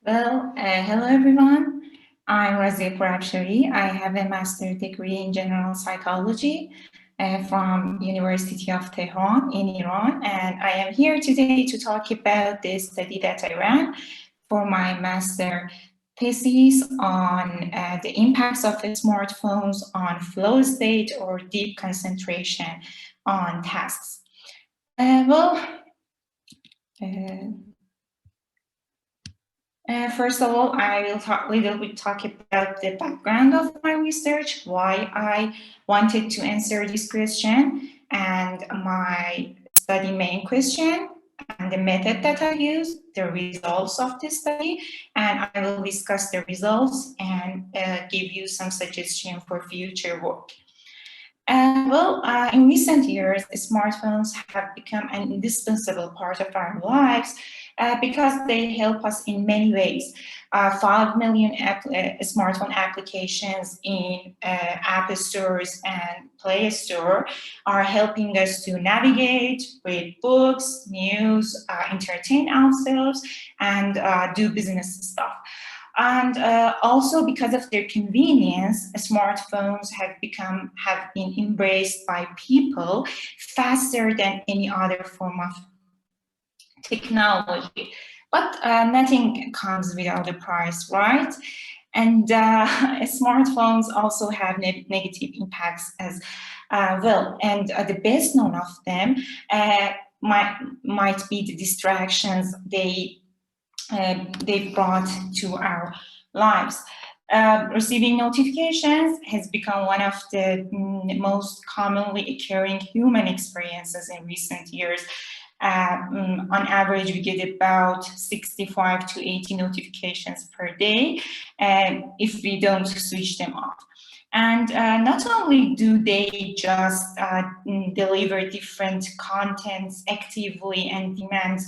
Hello everyone. I'm Razieh Pourafshari. I have a master's degree in general psychology from University of Tehran in Iran, and I am here today to talk about the study that I ran for my master thesis on the impacts of smartphones on flow state or deep concentration on tasks. First of all, I will talk about the background of my research, why I wanted to answer this question, and my study main question, and the method that I used, the results of the study, and I will discuss the results and give you some suggestions for future work. In recent years, smartphones have become an indispensable part of our lives because they help us in many ways. 5 million smartphone applications in app stores and Play Store are helping us to navigate, read books, news, entertain ourselves, and do business stuff. And also because of their convenience, smartphones have been embraced by people faster than any other form of technology. But nothing comes without a price, right? And smartphones also have negative impacts as well. And the best known of them might be the distractions they brought to our lives. Receiving notifications has become one of the most commonly occurring human experiences in recent years. On average, we get about 65 to 80 notifications per day if we don't switch them off. And not only do they just deliver different contents actively and demand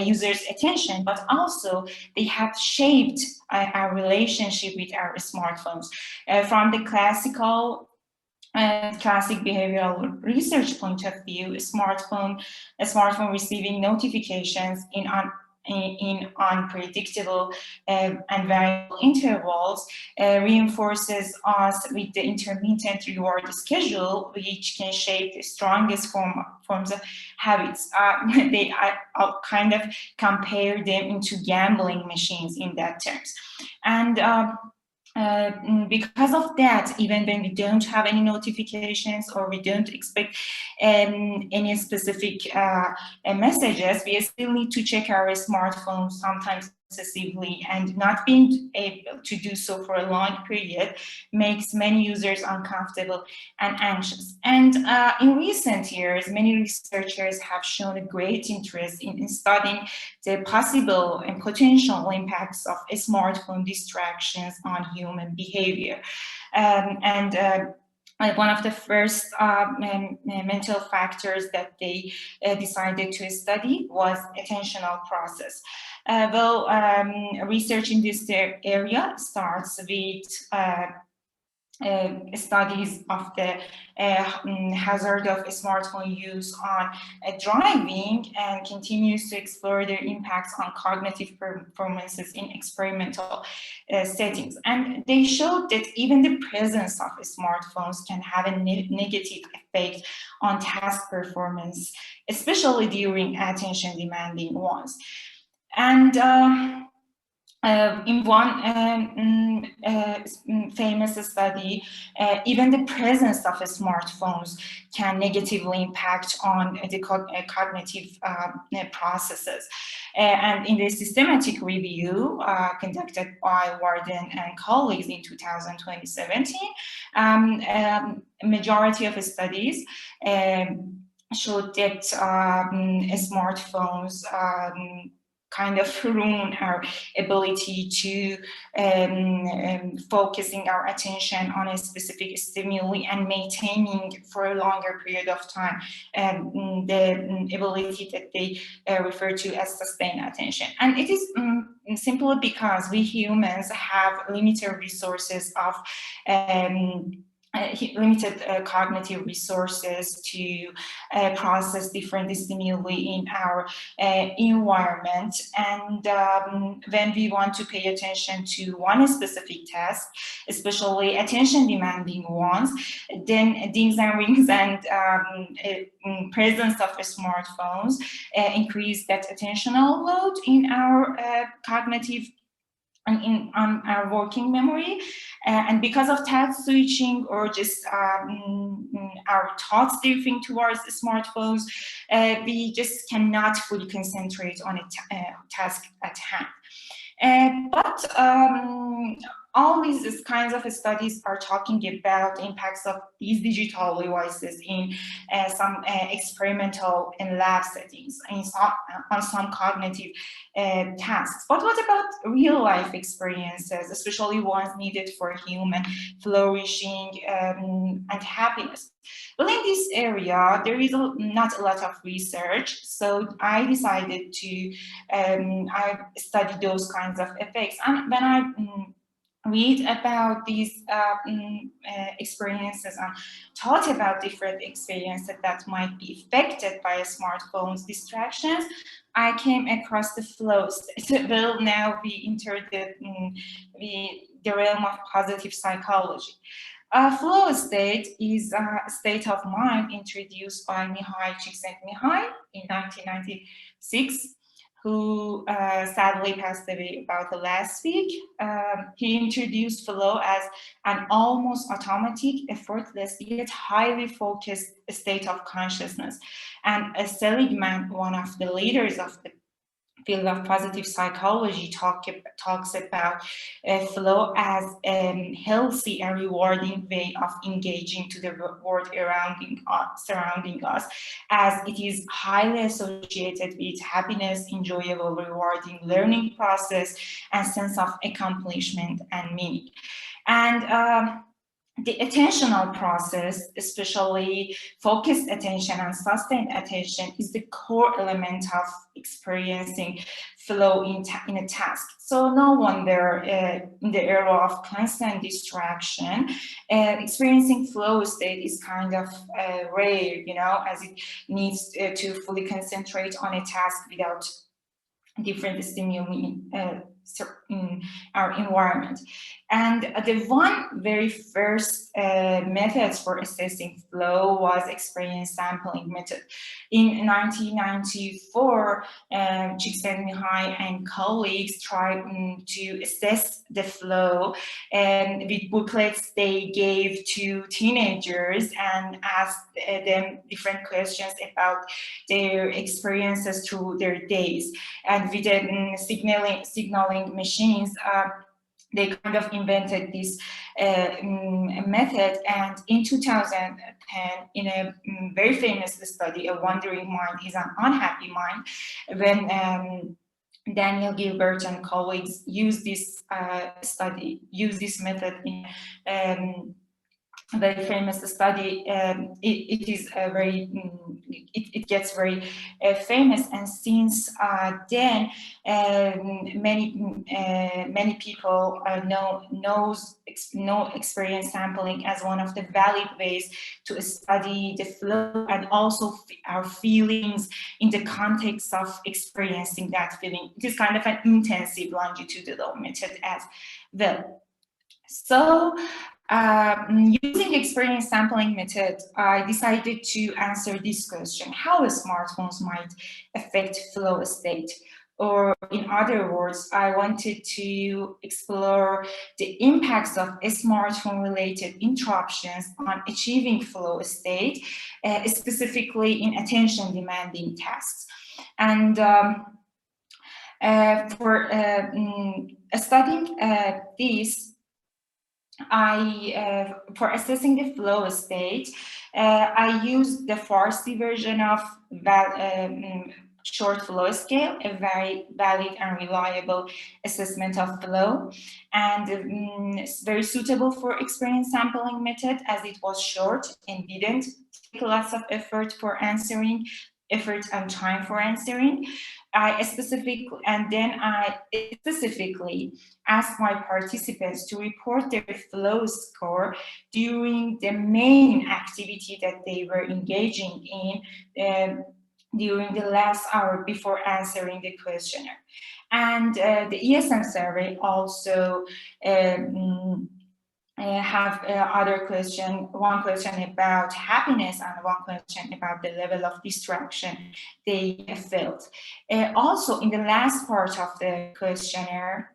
users' attention, but also they have shaped our relationship with our smartphones. From the classic behavioral research point of view, a smartphone receiving notifications in unpredictable and variable intervals reinforces us with the intermittent reward schedule, which can shape the strongest forms of habits. I'll kind of compare them into gambling machines in that terms. And because of that, even when we don't have any notifications or we don't expect any specific messages, we still need to check our smartphones sometimes excessively, and not being able to do so for a long period makes many users uncomfortable and anxious. And in recent years, many researchers have shown a great interest in studying the possible and potential impacts of smartphone distractions on human behavior. One of the first mental factors that they decided to study was attentional process. Research in this area starts with studies of the hazard of smartphone use on driving, and continues to explore their impacts on cognitive performances in experimental settings. And they showed that even the presence of smartphones can have a negative effect on task performance, especially during attention-demanding ones. And in one famous study, even the presence of smartphones can negatively impact on the cognitive processes. And in the systematic review conducted by Warden and colleagues in 2017, a majority of studies showed that smartphones kind of ruin our ability to focusing our attention on a specific stimuli and maintaining for a longer period of time the ability that they refer to as sustained attention. And it is simply because we humans have limited resources of limited cognitive resources to process different stimuli in our environment. And when we want to pay attention to one specific task, especially attention demanding ones, then dings and rings and presence of smartphones increase that attentional load in our cognitive and on our working memory, and because of task switching or just our thoughts drifting towards the smartphones, we just cannot fully concentrate on a task at hand. But all these kinds of studies are talking about the impacts of these digital devices in some experimental and lab settings, on some cognitive tasks. But what about real life experiences, especially ones needed for human flourishing and happiness? Well, in this area, there is not a lot of research, so I decided to I study those kinds of effects. And when I read about these experiences and thought about different experiences that might be affected by a smartphone's distractions, I came across the flow state. It will now be entered the realm of positive psychology. Flow state is a state of mind introduced by Mihai Csikszentmihalyi in 1996, who sadly passed away about the last week. He introduced flow as an almost automatic, effortless, yet highly focused state of consciousness. And Seligman, one of the leaders of the field of positive psychology, talks about flow as a healthy and rewarding way of engaging to the world surrounding us, as it is highly associated with happiness, enjoyable, rewarding learning process, and sense of accomplishment and meaning. And the attentional process, especially focused attention and sustained attention, is the core element of experiencing flow in a task. So no wonder in the era of constant distraction, experiencing flow state is kind of rare, as it needs to fully concentrate on a task without different stimuli in our environment. And the one very first methods for assessing flow was experience sampling method. In 1994, Csikszentmihalyi and colleagues tried to assess the flow with booklets they gave to teenagers and asked them different questions about their experiences through their days. And with the signaling machines, they kind of invented this method. And in 2010, in a very famous study, A Wandering Mind is an Unhappy Mind, when Daniel Gilbert and colleagues used this method in very famous study. It is very it gets very famous, and since then many people know experience sampling as one of the valid ways to study the flow and also our feelings in the context of experiencing that feeling. It is kind of an intensive longitudinal method as well. So using experience sampling method, I decided to answer this question: how smartphones might affect flow state? Or in other words, I wanted to explore the impacts of smartphone-related interruptions on achieving flow state, specifically in attention-demanding tasks. And for studying this, for assessing the flow state, I used the Farsi version of short flow scale, a very valid and reliable assessment of flow, and it's very suitable for experience sampling method as it was short and didn't take lots of effort and time for answering. I specifically asked my participants to report their flow score during the main activity that they were engaging in during the last hour before answering the questionnaire. And the ESM survey also have one question about happiness and one question about the level of distraction they felt. Also, in the last part of the questionnaire,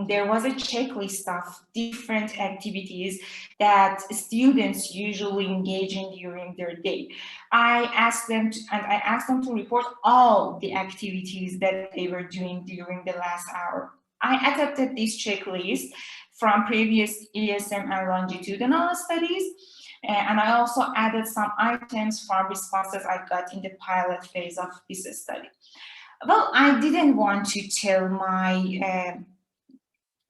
there was a checklist of different activities that students usually engage in during their day. I asked them to report all the activities that they were doing during the last hour. I adapted this checklist from previous ESM and longitudinal studies, and I also added some items from responses I got in the pilot phase of this study. Well, I didn't want to tell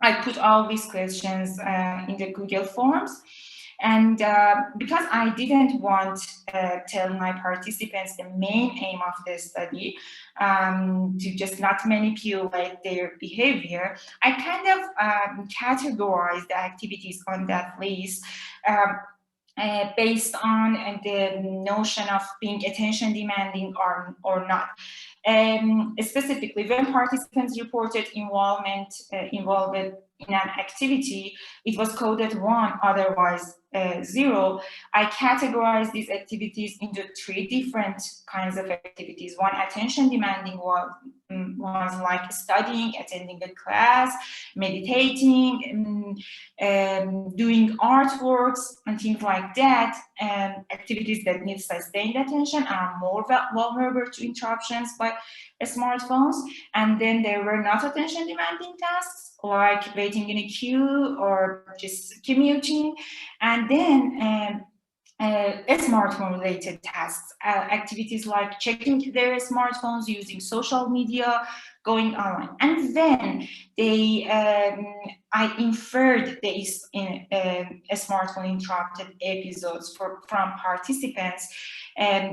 I put all these questions in the Google Forms, and because I didn't want to tell my participants the main aim of the study, to just not manipulate their behavior, I kind of categorized the activities on that list based on the notion of being attention demanding or not. Specifically, when participants reported involved in an activity, it was coded 1, otherwise 0. I categorized these activities into 3 different kinds of activities. One, attention demanding was like studying, attending a class, meditating, doing artworks and things like that. Activities that need sustained attention are more vulnerable to interruptions by smartphones. And then there were not attention demanding tasks like waiting in a queue or just commuting. And then smartphone-related tasks, activities like checking their smartphones, using social media, going online. And then I inferred these smartphone interrupted episodes from participants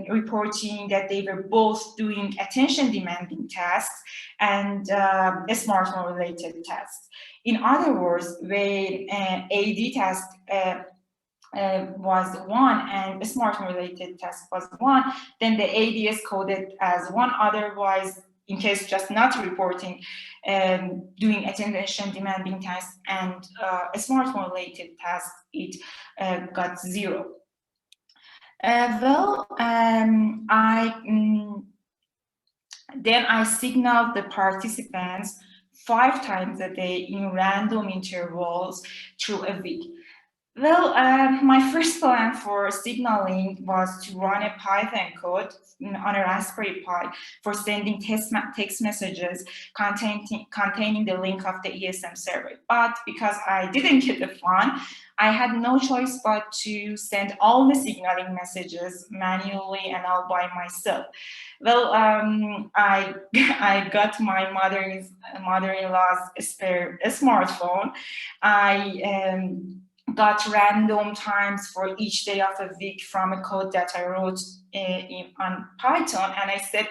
reporting that they were both doing attention-demanding tasks and smartphone-related tasks. In other words, when AD task was 1 and a smartphone-related task was 1, then the AD is coded as 1. Otherwise, in case just not reporting, doing attention-demanding tasks and a smartphone-related task, it got 0. Then I signaled the participants 5 times a day in random intervals through a week. Well, my first plan for signaling was to run a Python code on a Raspberry Pi for sending text messages containing the link of the ESM server. But because I didn't get the fund, I had no choice but to send all the signaling messages manually and all by myself. Well, I got my mother-in-law's spare smartphone. I got random times for each day of a week from a code that I wrote on Python, and I set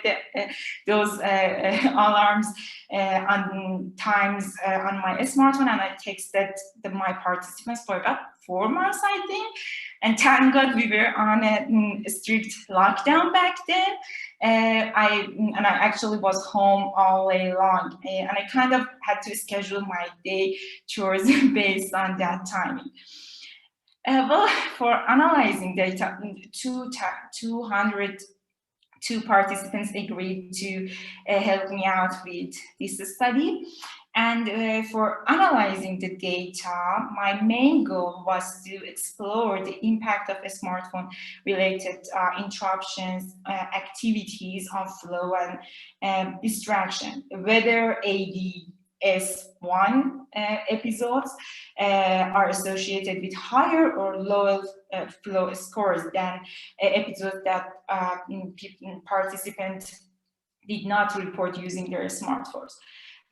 those alarms on times on my smartphone, and I texted my participants for about 4 months, I think. And thank God we were on a strict lockdown back then. I actually was home all day long, and I kind of had to schedule my day chores based on that timing. Well, for analyzing data, 202 participants agreed to help me out with this study. And for analyzing the data, my main goal was to explore the impact of smartphone-related interruptions, activities on flow and distraction, whether ADS1 episodes are associated with higher or lower flow scores than episodes that participants did not report using their smartphones.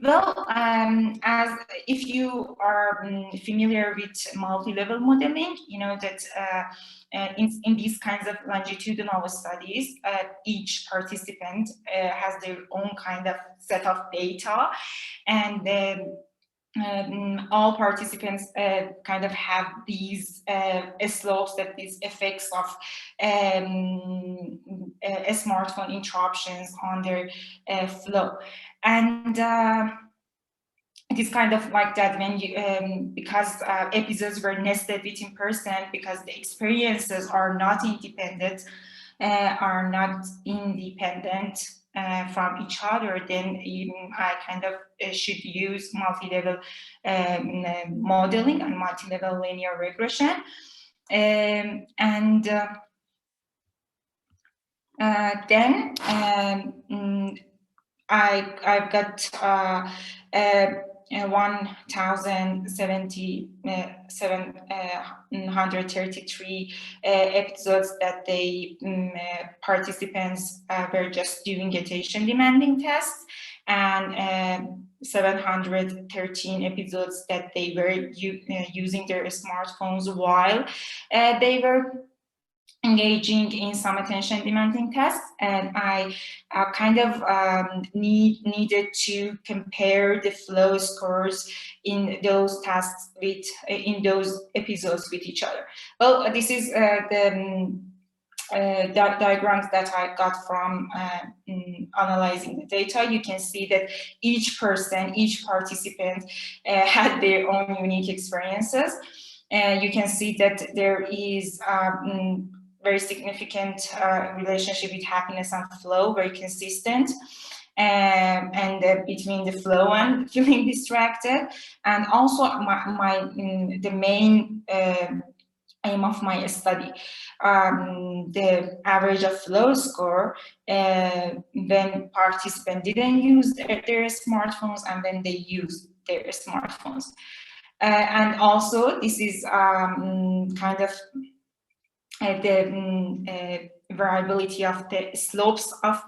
Well, as if you are familiar with multi-level modeling, you know that in these kinds of longitudinal studies, each participant has their own kind of set of data, and all participants kind of have these slopes, that these effects of smartphone interruptions on their flow. And it is kind of like that when you, because episodes were nested within person, because the experiences are not independent, from each other, then I kind of should use multi-level modeling and multi-level linear regression. Then I've got 1,733 episodes that the participants were just doing attention demanding tests, and 713 episodes that they were using their smartphones while they were engaging in some attention demanding tests. And I kind of needed to compare the flow scores in those tasks with in those episodes with each other. Well, this is the diagrams that I got from analyzing the data. You can see that each participant had their own unique experiences. You can see that there is very significant relationship with happiness and flow, very consistent, and between the flow and feeling distracted. And also the main aim of my study, the average of flow score when participants didn't use their smartphones and when they used their smartphones. And also this is kind of the variability of the slopes of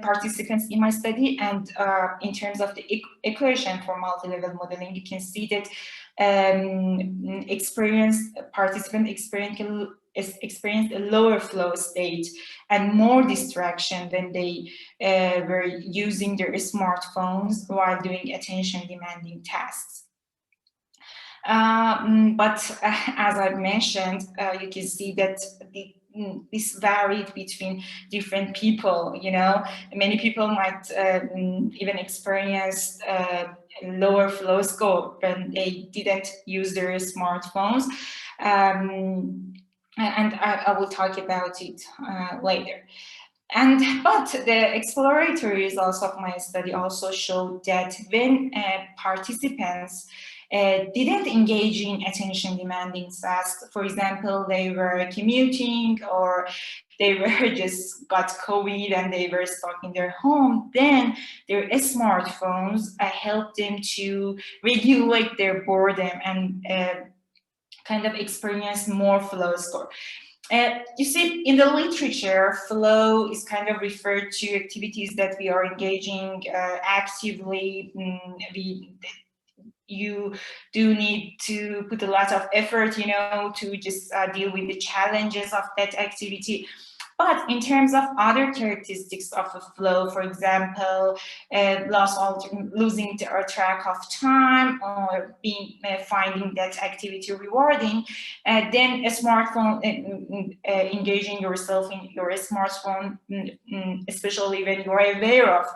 participants in my study. And in terms of the equation for multi-level modeling, you can see that participants experienced a lower flow state and more distraction when they were using their smartphones while doing attention demanding tasks. But as I've mentioned, you can see that this varied between different people. You know, many people might even experience lower flow score when they didn't use their smartphones, and I will talk about it later. But the exploratory results of my study also showed that when participants didn't engage in attention demanding tasks, for example, they were commuting or they were just got COVID and they were stuck in their home, then their smartphones helped them to regulate their boredom and kind of experience more flow score. You see, in the literature, flow is kind of referred to activities that we are engaging actively. You do need to put a lot of effort, you know, to just deal with the challenges of that activity. But in terms of other characteristics of a flow, for example, losing track of time or finding that activity rewarding, then a smartphone, engaging yourself in your smartphone, especially when you are aware of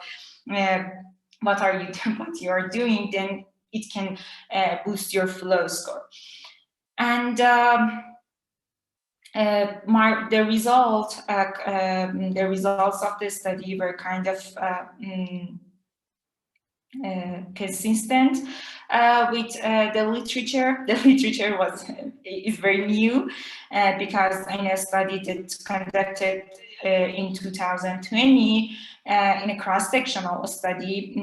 what you are doing, then it can boost your flow score. And the results of the study were kind of consistent with the literature. The literature is very new because in a study that conducted in 2020 in a cross-sectional study,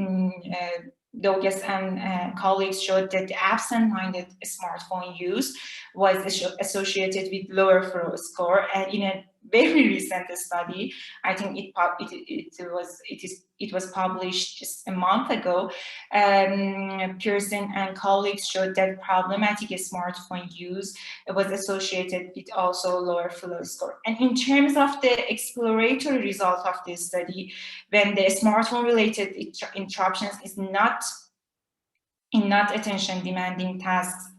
Douglas and colleagues showed that the absent-minded smartphone use was associated with lower flow score, and in a very recent study, I think it was published just a month ago. Pearson and colleagues showed that problematic smartphone use was associated with also lower flow score. And in terms of the exploratory result of this study, when the smartphone-related interruptions is not attention demanding tasks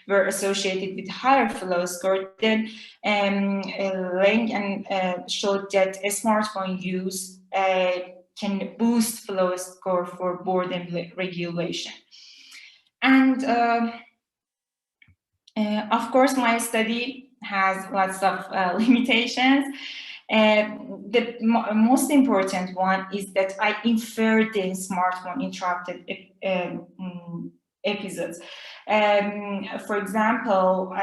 were associated with higher flow score, then Lang and showed that a smartphone use can boost flow score for boredom regulation. And of course, my study has lots of limitations. The most important one is that I inferred the smartphone interrupted episodes. For example,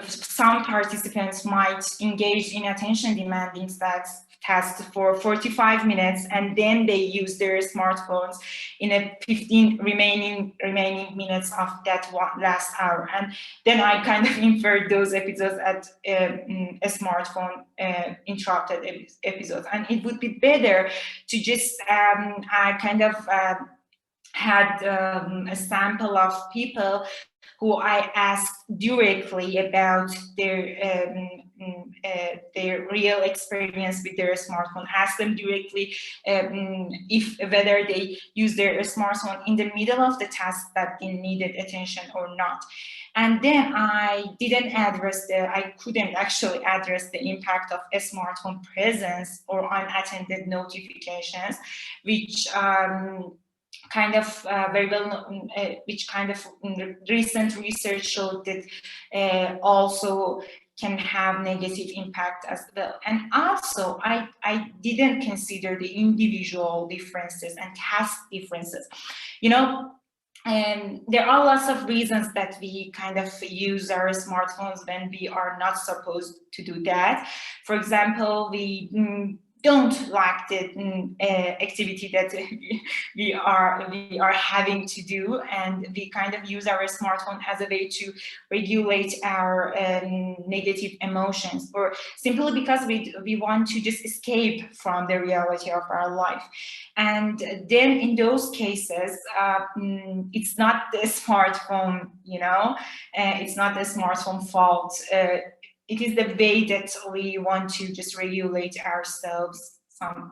some participants might engage in attention demanding tasks for 45 minutes, and then they use their smartphones in a 15 remaining minutes of that last hour. And then I kind of inferred those episodes at a smartphone interrupted episodes. And it would be better to just I kind of had a sample of people who I asked directly about their real experience with their smartphone. Asked them directly whether they use their smartphone in the middle of the task that they needed attention or not. And then I couldn't actually address the impact of a smartphone presence or unattended notifications, which kind of very well known, which kind of recent research showed that also can have negative impact as well. And also, I didn't consider the individual differences and task differences. You know, there are lots of reasons that we kind of use our smartphones when we are not supposed to do that. For example, we don't like the activity that we are having to do, and we kind of use our smartphone as a way to regulate our negative emotions, or simply because we want to just escape from the reality of our life. And then in those cases, it's not the smartphone, you know, it's not the smartphone fault. It is the way that we want to just regulate ourselves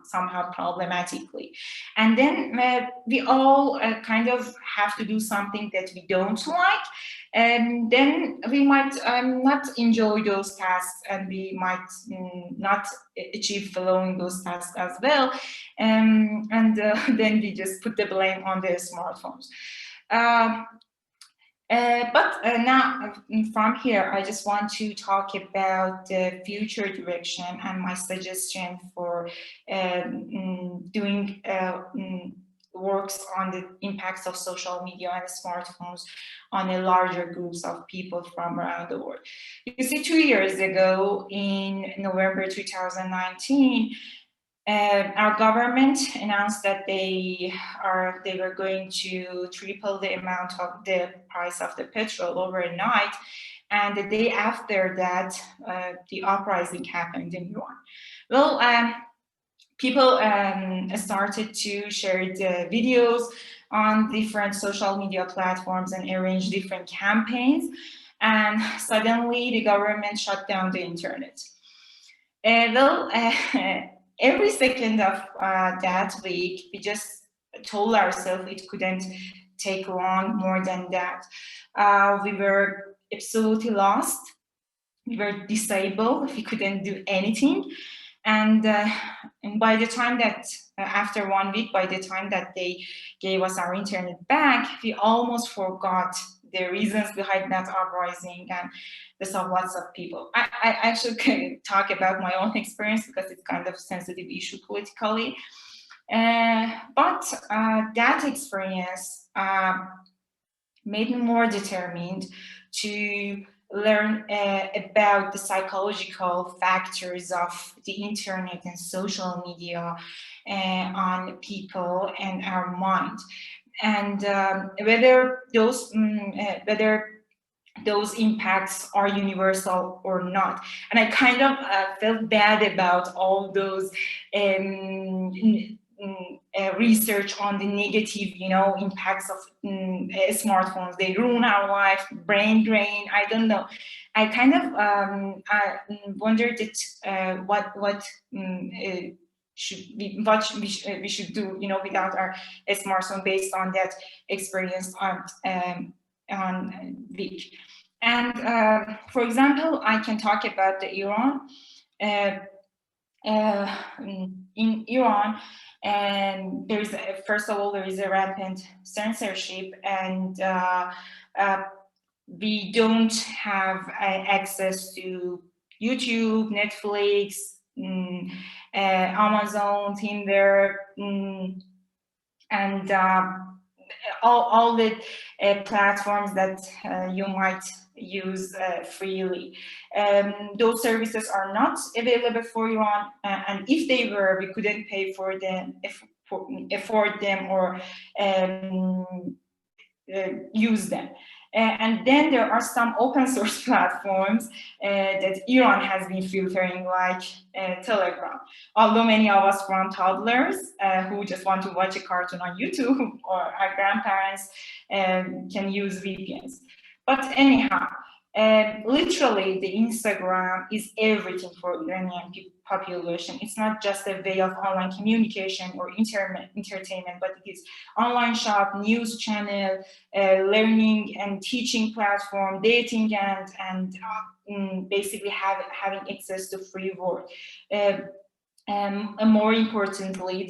somehow problematically. And then we all kind of have to do something that we don't like, and then we might not enjoy those tasks, and we might not achieve following those tasks as well. And then we just put the blame on the smartphones. But now from here, I just want to talk about the future direction and my suggestion for doing works on the impacts of social media and smartphones on a larger groups of people from around the world. You see, 2 years ago, in November 2019, our government announced that they were going to triple the amount of the price of the petrol overnight, and the day after that, the uprising happened in Iran. Well, people started to share the videos on different social media platforms and arrange different campaigns, and suddenly the government shut down the internet. Every second of that week, we just told ourselves it couldn't take long more than that. We were absolutely lost. We were disabled. We couldn't do anything. And by the time that, after 1 week, by the time that they gave us our internet back, we almost forgot the reasons behind that uprising and the of lots of people. I actually can talk about my own experience because it's kind of a sensitive issue politically. But that experience made me more determined to learn about the psychological factors of the internet and social media on people and our mind, and whether those impacts are universal or not. And I kind of felt bad about all those research on the negative, impacts of smartphones. They ruin our life, brain drain. I don't know. I kind of wondered that what we should do, without our smartphone, based on that experience on Vic. And for example, I can talk about the Iran. In Iran, and first of all, there is a rampant censorship, and we don't have access to YouTube, Netflix, Amazon, Tinder, and all the platforms that you might use freely. Those services are not available for Iran, and if they were, we couldn't pay for them, afford them, or use them. And then there are some open source platforms that Iran has been filtering, like Telegram. Although many of us from toddlers who just want to watch a cartoon on YouTube, or our grandparents can use VPNs. But anyhow, literally the Instagram is everything for Iranian population. It's not just a way of online communication or entertainment, but it is online shop, news channel, learning and teaching platform, dating, and basically having access to free world. And more importantly,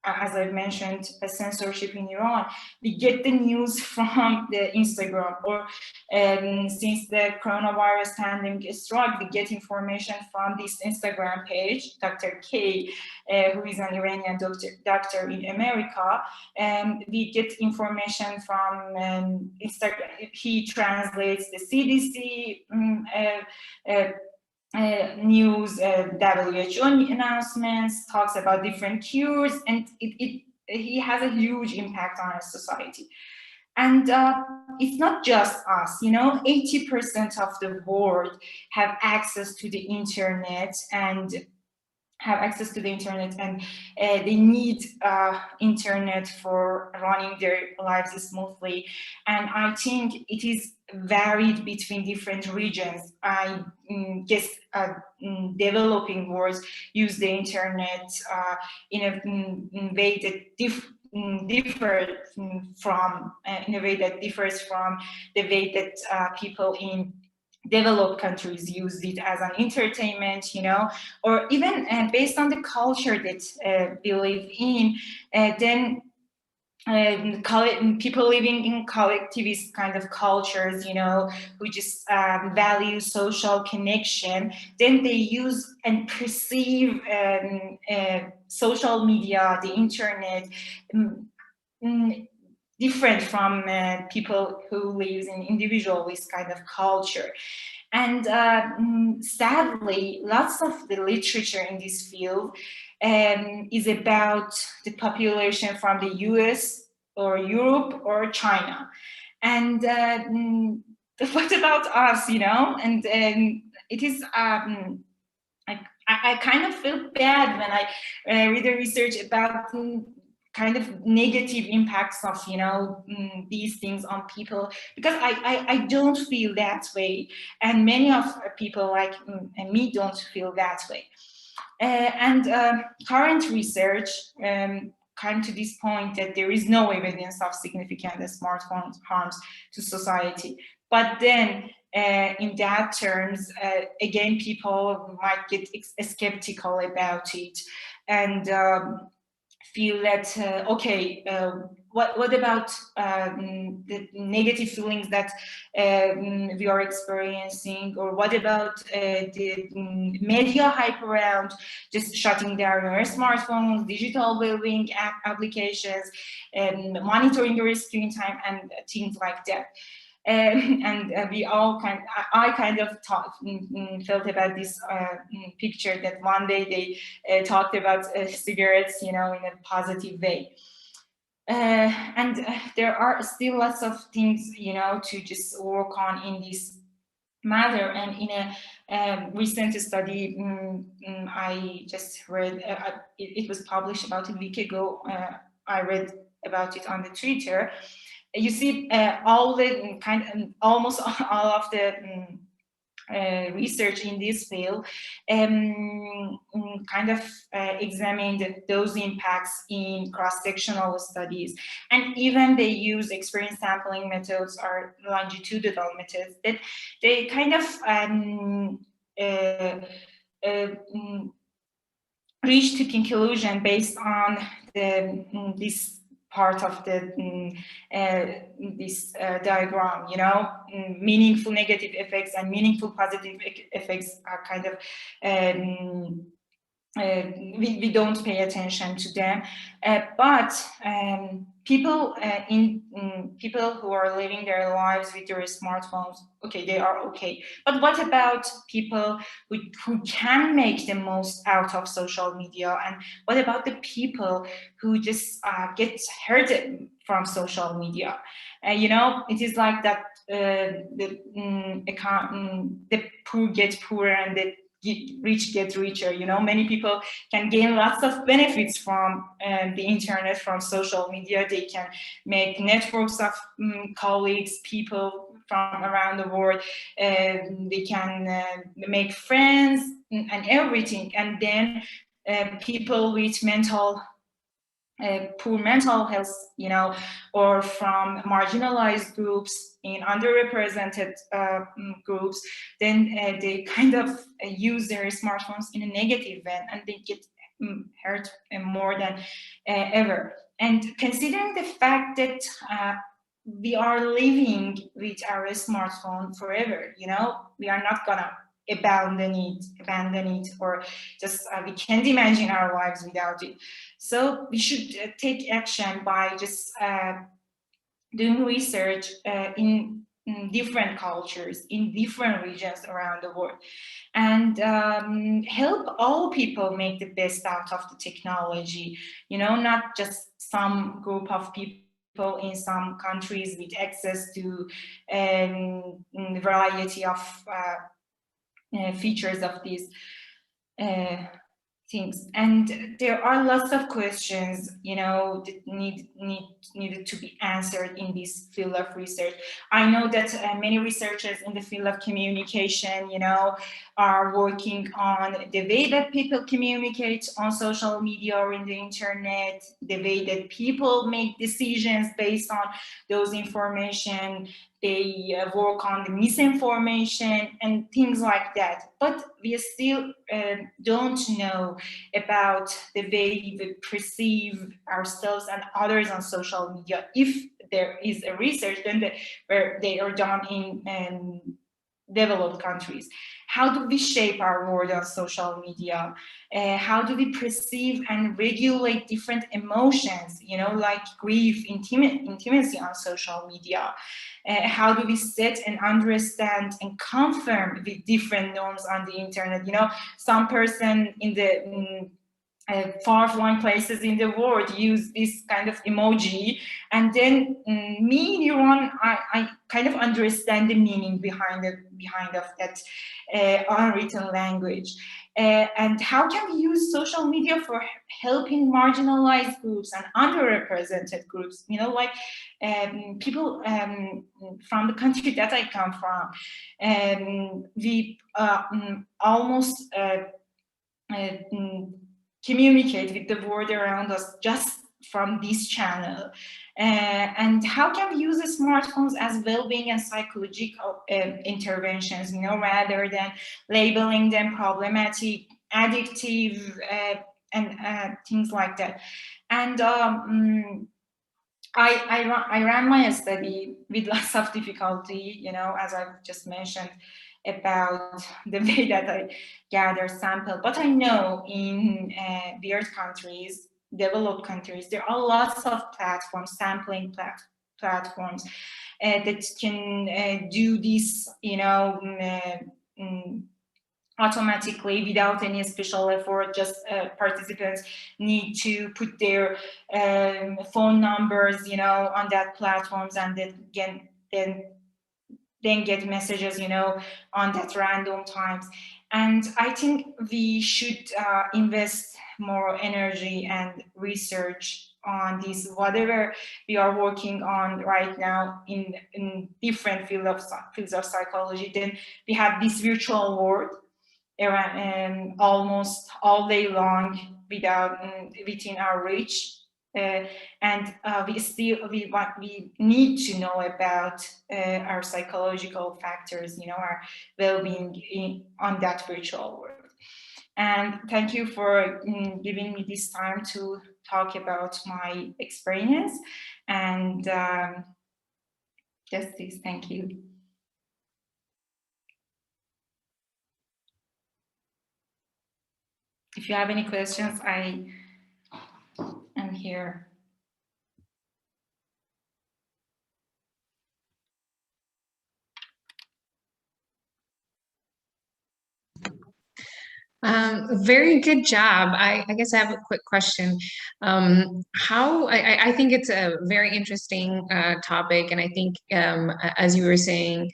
as I've mentioned, censorship in Iran, we get the news from the Instagram, or since the coronavirus pandemic struck, we get information from this Instagram page, Dr. K, who is an Iranian doctor in America, and we get information from Instagram. He translates the CDC news, WHO announcements, talks about different cures, and he has a huge impact on our society. And it's not just us, 80% of the world have access to the internet, and they need internet for running their lives smoothly. And I think it is varied between different regions. I guess developing worlds use the internet in a way that differs from the way that people in developed countries use it as an entertainment, or even based on the culture that we live in. Then people living in collectivist kind of cultures, who just value social connection, then they use and perceive social media, the internet, different from people who live in individualist kind of culture. And sadly, lots of the literature in this field is about the population from the US or Europe or China. And what about us, And it is, I kind of feel bad when I read the research about kind of negative impacts of these things on people, because I don't feel that way, and many of people like me don't feel that way. And current research come to this point that there is no evidence of significant smartphone harms to society. But then in that terms, again, people might get skeptical about it, and feel that what about the negative feelings that we are experiencing, or what about the media hype around just shutting down your smartphones, digital well-being applications, and monitoring your screen time and things like that. And we all I kind of felt about this picture that one day they talked about cigarettes, in a positive way. And there are still lots of things, to just work on in this matter. And in a recent study I just read, it was published about a week ago. I read about it on the Twitter. You see, all the almost all of the research in this field examined those impacts in cross-sectional studies, and even they use experience sampling methods or longitudinal methods that they kind of reach to conclusion based on this part of the this diagram. Meaningful negative effects and meaningful positive effects are kind of we don't pay attention to them, but people people who are living their lives with their smartphones, okay, they are okay. But what about people who can make the most out of social media? And what about the people who just get hurt from social media? It is like that the poor get poorer and the rich get richer. Many people can gain lots of benefits from the internet, from social media. They can make networks of colleagues, people from around the world. They can make friends and everything. And then people with poor mental health, or from marginalized groups, in underrepresented groups, then they kind of use their smartphones in a negative way, and they get hurt more than ever. And considering the fact that we are living with our smartphone forever, we are not gonna abandon it, or just we can't imagine our lives without it. So we should take action by just doing research in different cultures, in different regions around the world, and help all people make the best out of the technology, not just some group of people in some countries with access to a variety of features of these things. And there are lots of questions, that needed to be answered in this field of research. I know that many researchers in the field of communication, are working on the way that people communicate on social media or in the internet, the way that people make decisions based on those information. They work on the misinformation and things like that. But we still don't know about the way we perceive ourselves and others on social media. If there is a research, then where they are done in developed countries. How do we shape our world on social media? How do we perceive and regulate different emotions, like grief, intimacy on social media? How do we set and understand and confirm with different norms on the internet? Some person in the far-flung places in the world use this kind of emoji, and then me, Yuran, I kind of understand the meaning behind of that unwritten language. And how can we use social media for helping marginalized groups and underrepresented groups? Like people from the country that I come from, we almost communicate with the world around us just from this channel. And how can we use the smartphones as well-being and psychological interventions, rather than labeling them problematic, addictive, and things like that. And I ran my study with lots of difficulty, as I've just mentioned, about the way that I gather sample. But I know in weird countries, developed countries, there are lots of platforms, sampling platforms that can do this, automatically without any special effort. Just participants need to put their phone numbers, on that platforms, and then get messages, on that random times. And I think we should invest more energy and research on this, whatever we are working on right now in different fields of psychology. Then we have this virtual world around almost all day long within our reach. And we need to know about our psychological factors, our well-being on that virtual world. And thank you for giving me this time to talk about my experience. And just this, thank you. If you have any questions, I am here. Very good job. I guess I have a quick question. I think it's a very interesting topic, and I think, as you were saying,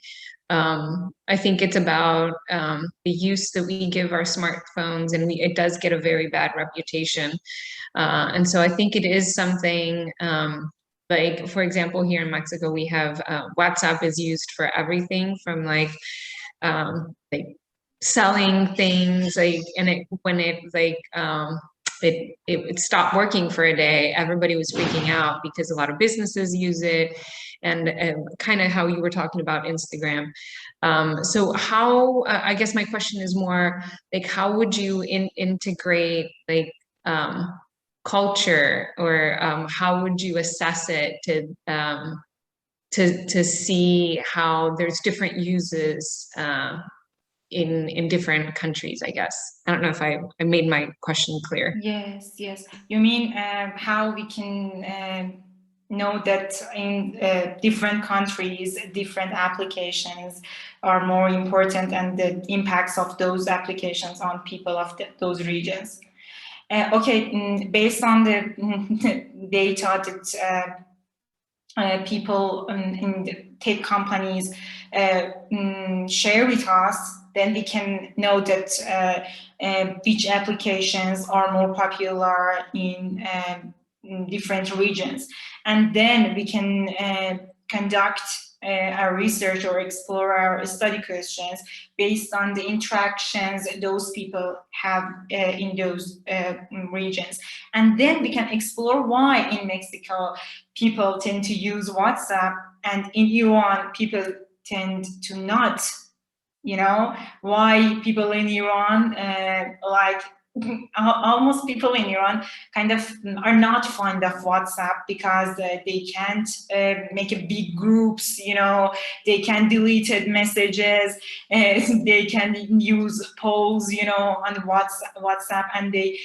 I think it's about the use that we give our smartphones, and it does get a very bad reputation. And so I think it is something, like, for example, here in Mexico, we have WhatsApp is used for everything from like selling things, like, and when it stopped working for a day, everybody was freaking out because a lot of businesses use it, and kind of how you were talking about Instagram. So how, I guess my question is more like, how would you integrate like culture, or how would you assess it to see how there's different uses in different countries, I guess. I don't know if I made my question clear. Yes. You mean how we can know that in different countries, different applications are more important, and the impacts of those applications on people of those regions. Okay, based on the data that people in the tech companies share with us, then we can know that which applications are more popular in different regions. And then we can conduct our research or explore our study questions based on the interactions those people have in those regions. And then we can explore why in Mexico people tend to use WhatsApp, and in Iran people tend to not. Why people in Iran, almost people in Iran kind of are not fond of WhatsApp because they can't make a big groups, they can delete messages, they can use polls, on WhatsApp, and they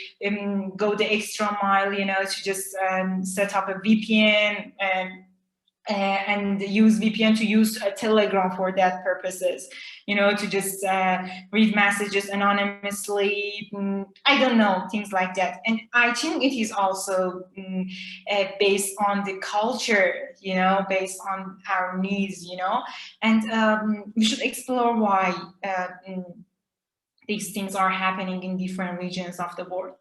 go the extra mile, to just set up a VPN and use VPN to use Telegram for that purposes, to just read messages anonymously. I don't know, things like that. And I think it is also based on the culture, based on our needs, and we should explore why these things are happening in different regions of the world.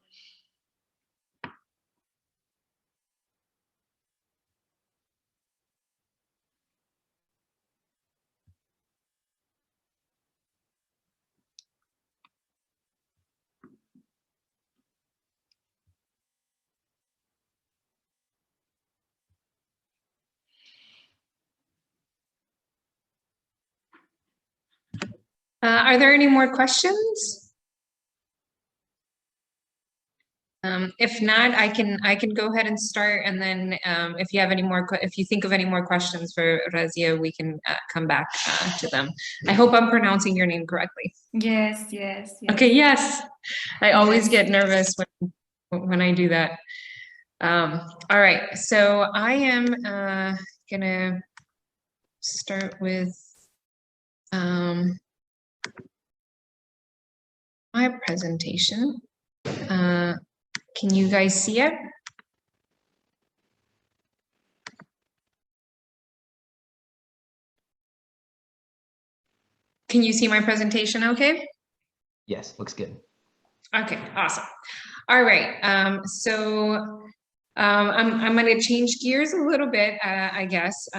Are there any more questions? If not, I can go ahead and start, and then if you have any more, if you think of any more questions for Razieh, we can come back to them. I hope I'm pronouncing your name correctly. Yes. Okay, yes. I always get nervous when I do that. All right, so I am gonna start with my presentation. Can you guys see it? Can you see my presentation okay? Yes, looks good. Okay, awesome. All right, I'm going to change gears a little bit, I guess,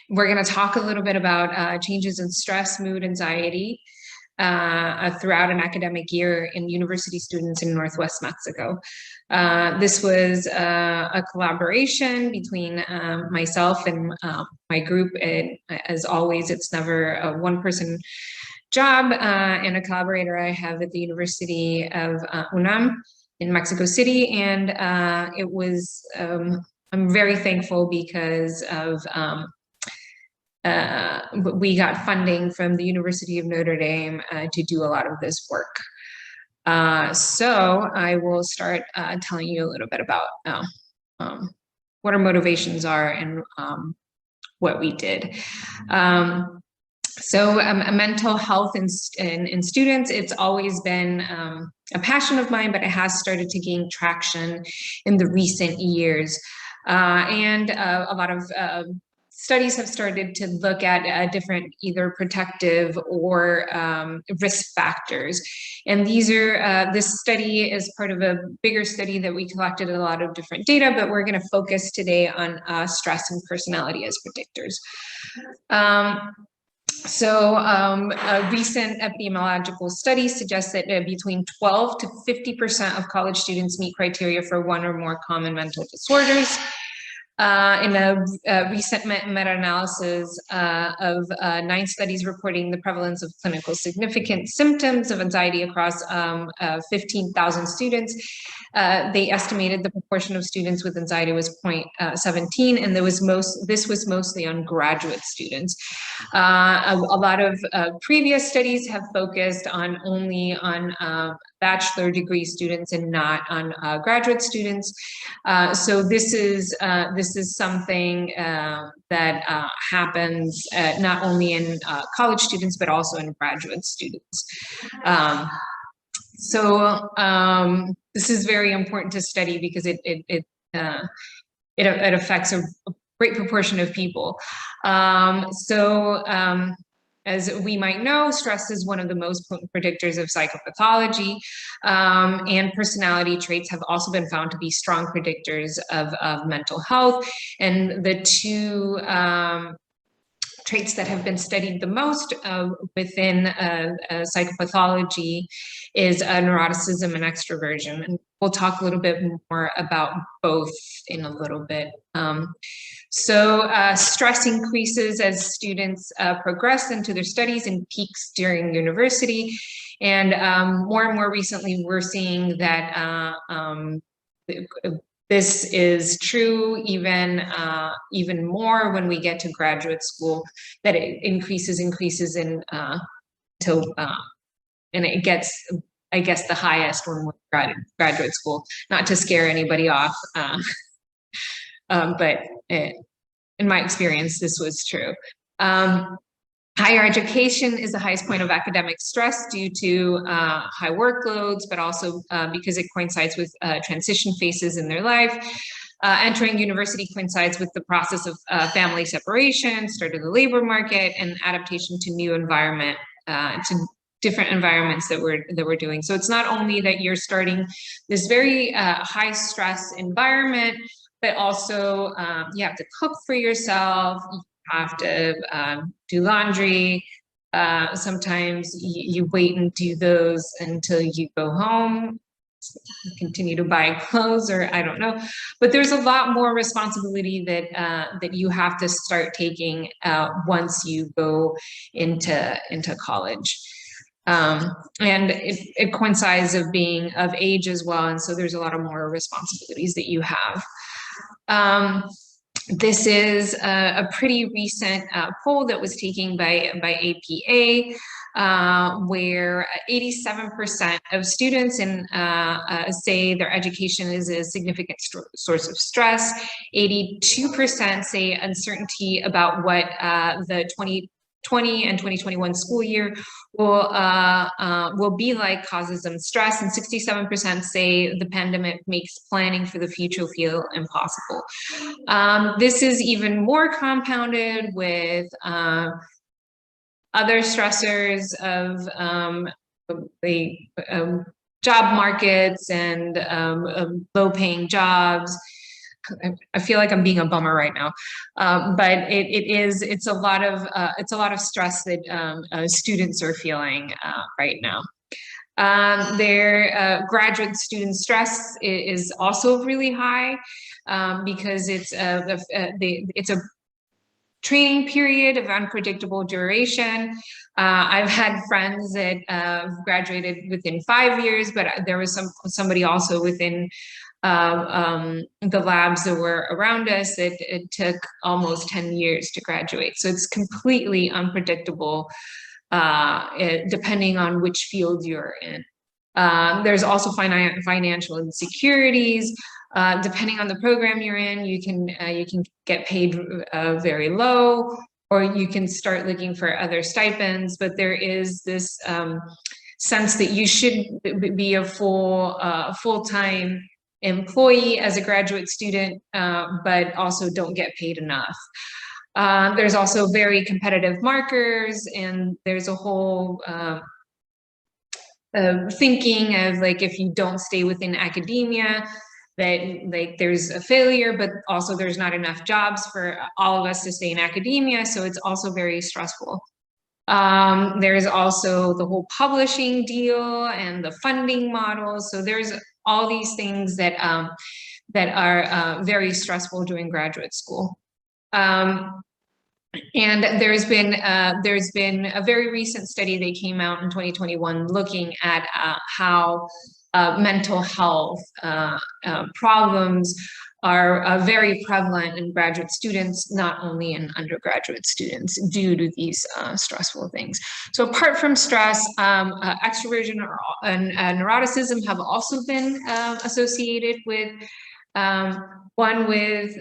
we're going to talk a little bit about changes in stress, mood, anxiety throughout an academic year in university students in Northwest Mexico. This was a collaboration between myself and my group. And as always, it's never a one-person job, and a collaborator I have at the University of UNAM in Mexico City. And it was, I'm very thankful because of we got funding from the University of Notre Dame to do a lot of this work. So I will start telling you a little bit about what our motivations are and what we did. So mental health in students, it's always been a passion of mine, but it has started to gain traction in the recent years. And a lot of studies have started to look at different either protective or risk factors. And these are, this study is part of a bigger study that we collected a lot of different data, but we're going to focus today on stress and personality as predictors. A recent epidemiological study suggests that between 12 to 50% of college students meet criteria for one or more common mental disorders. In a recent meta-analysis of 9 studies reporting the prevalence of clinical significant symptoms of anxiety across 15,000 students, they estimated the proportion of students with anxiety was 0.17, and this was mostly on graduate students. A lot of previous studies have focused on only on bachelor degree students and not on graduate students. So this is something that happens not only in college students, but also in graduate students. This is very important to study because it affects a great proportion of people. As we might know, stress is one of the most potent predictors of psychopathology, and personality traits have also been found to be strong predictors of mental health. And the two traits that have been studied the most within psychopathology is neuroticism and extroversion. And we'll talk a little bit more about both in a little bit. Stress increases as students progress into their studies and peaks during university. And more recently, we're seeing that this is true even more when we get to graduate school, that it increases in until and it gets, I guess, the highest when we're graduate school. Not to scare anybody off, but in my experience, this was true. Higher education is the highest point of academic stress due to high workloads, but also because it coincides with transition phases in their life. Entering university coincides with the process of family separation, start of the labor market, and adaptation to new environment, to different environments that we're doing. So it's not only that you're starting this very high stress environment, but also you have to cook for yourself, you have to do laundry. Sometimes you wait and do those until you go home, continue to buy clothes, or I don't know. But there's a lot more responsibility that you have to start taking once you go into college. And it coincides of being of age as well, and so there's a lot of more responsibilities that you have. This is a pretty recent poll that was taken by APA. where 87% of students say their education is a significant source of stress. 82% say uncertainty about what the 2020 and 2021 school year will be like causes them stress, and 67% say the pandemic makes planning for the future feel impossible. This is even more compounded with other stressors of the job markets and low-paying jobs. I feel like I'm being a bummer right now, but it's a lot of stress that students are feeling right now. Their graduate student stress is also really high because it's a training period of unpredictable duration. I've had friends that graduated within 5 years, but there was somebody also within the labs that were around us that it took almost 10 years to graduate. So it's completely unpredictable depending on which field you're in. There's also financial insecurities. Depending on the program you're in, you can get paid very low, or you can start looking for other stipends. But there is this sense that you should be a full-time employee as a graduate student, but also don't get paid enough. There's also very competitive markers, and there's a whole thinking of like, if you don't stay within academia, that like there's a failure, but also there's not enough jobs for all of us to stay in academia. So it's also very stressful. There's also the whole publishing deal and the funding model. So there's all these things that are very stressful during graduate school. And there's been a very recent study that came out in 2021 looking at how mental health problems are very prevalent in graduate students, not only in undergraduate students, due to these stressful things. So apart from stress, extroversion and neuroticism have also been associated with one with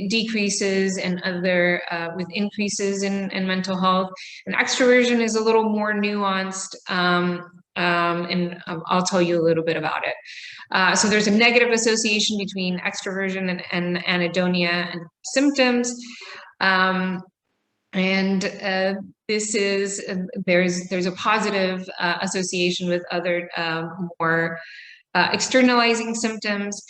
decreases and other with increases in mental health. And extroversion is a little more nuanced, and I'll tell you a little bit about it. So there's a negative association between extroversion and anhedonia and symptoms. This is, there's a positive association with other more externalizing symptoms.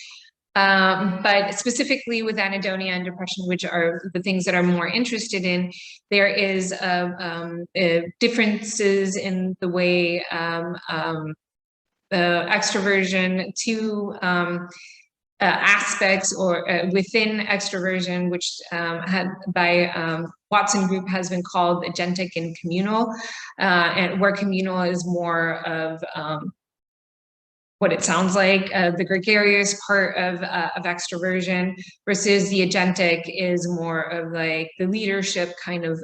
But specifically with anhedonia and depression, which are the things that I'm more interested in, there is differences in the way extroversion to aspects or within extroversion, which by Watson group has been called agentic and communal, and where communal is more of what it sounds like, the gregarious part of extroversion, versus the agentic is more of like the leadership kind of